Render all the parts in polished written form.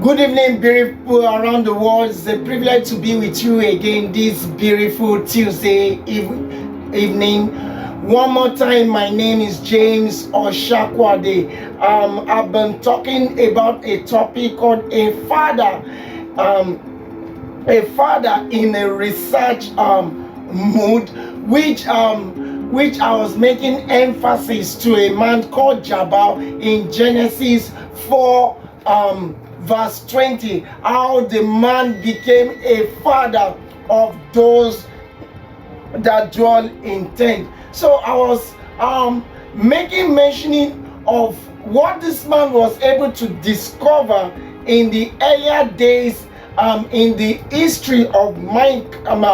Good evening, beautiful around the world. It's a privilege to be with you again this beautiful Tuesday evening. One more time, my name is James Oshakwade. I've been talking about a topic called a father in a research mood, which I was making emphasis to a man called Jabal in Genesis 4 verse 20, how the man became a father of those that dwell in tent. So I was mentioning of what this man was able to discover in the earlier days in the history of mankind,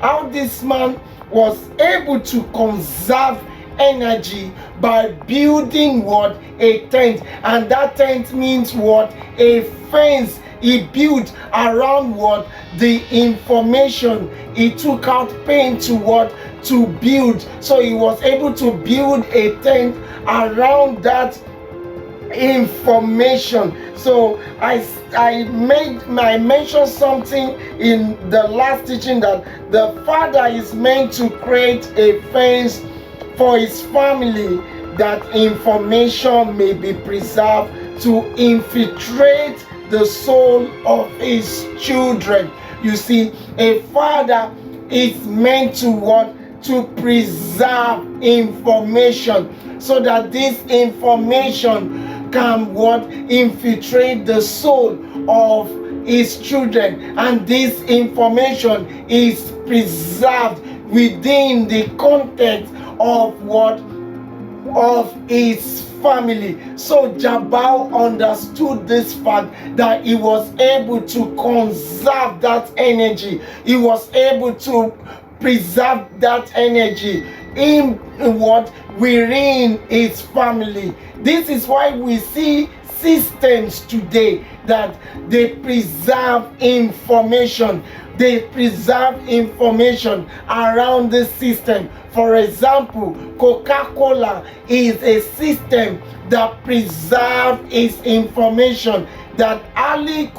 how this man was able to conserve energy by building what? A tent. And that tent means what? A fence he built around what? The information. He took out paint to what? To build. So he was able to build a tent around that information. So I mentioned something in the last teaching, that the father is meant to create a fence for his family, that information may be preserved to infiltrate the soul of his children. You see, a father is meant to what? To preserve information, so that this information can what? Infiltrate the soul of his children, and this information is preserved within the context of what? Of his family. So Jabal understood this fact, that he was able to conserve that energy. He was able to preserve that energy in what? Within his family. This is why we see systems today that they preserve information. They preserve information around the system. For example, Coca-Cola is a system that preserves its information, that any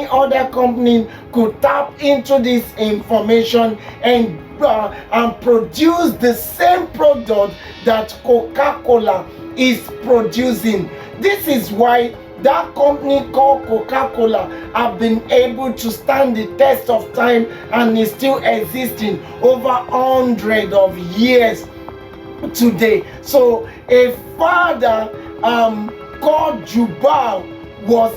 other company could tap into this information and produce the same product that Coca-Cola is producing. This is why that company called Coca-Cola have been able to stand the test of time and is still existing over hundreds of years today. So a father called Jabal was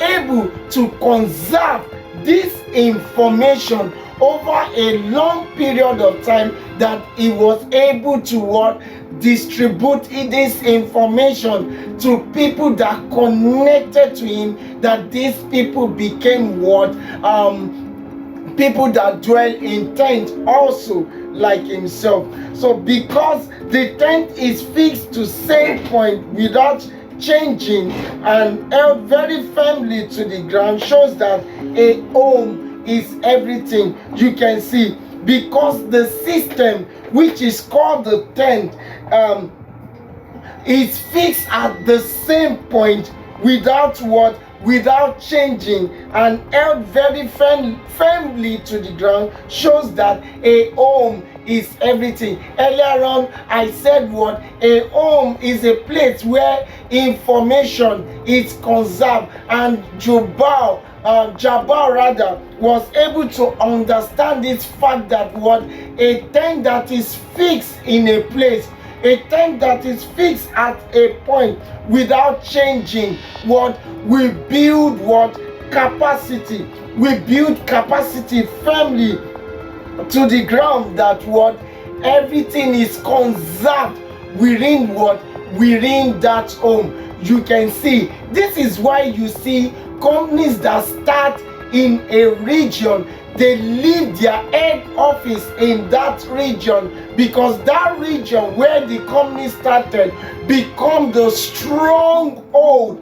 able to conserve this information over a long period of time, that he was able to what? Distribute this information to people that connected to him, that these people became what? People that dwell in tent also like himself. So because the tent is fixed to same point without changing and held very firmly to the ground, shows that a home is everything. You can see, because the system which is called the tent is fixed at the same point without what? Without changing and held very firmly to the ground, shows that a home is everything. Earlier on I said what? A home is a place where information is conserved, and Jabal was able to understand this fact, that what? A tent that is fixed in a place, a tent that is fixed at a point without changing, what? We build what? Capacity. We build capacity firmly to the ground, that what? Everything is conserved within what? Within that home. You can see, this is why you see companies that start in a region, they leave their head office in that region, because that region where the company started become the stronghold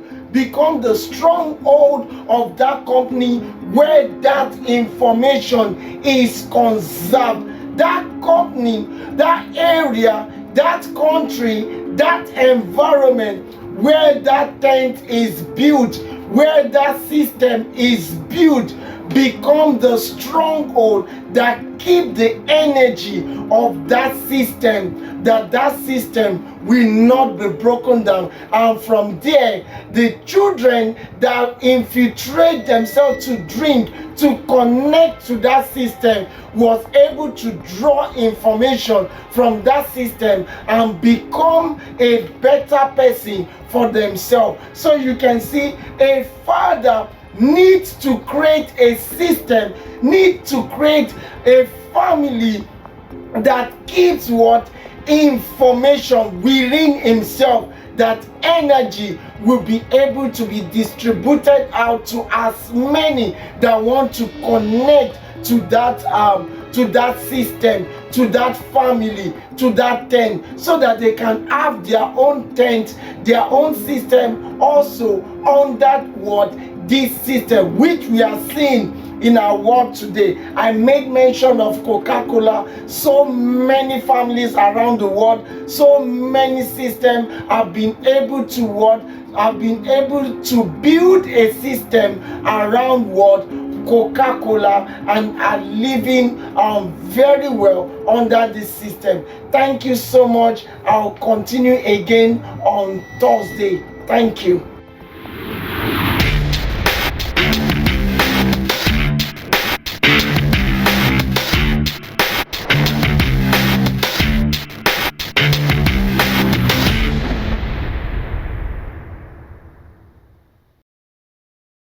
of that company, where that information is conserved. That company, that area, that country, that environment where that tent is built, where that system is built, become the stronghold that keep the energy of that system, that system will not be broken down. And from there, the children that infiltrate themselves to drink, to connect to that system, was able to draw information from that system and become a better person for themselves. So you can see, a father needs to create a system, need to create a family that keeps what? Information within himself, that energy will be able to be distributed out to as many that want to connect to that system, to that family, to that tent, so that they can have their own tent, their own system also on that what? This system which we are seeing in our world today. I made mention of Coca-Cola. So many families around the world, so many systems have been able to what? Have been able to build a system around what? Coca-Cola, and are living very well under this system. Thank you so much. I'll continue again on Thursday. Thank you.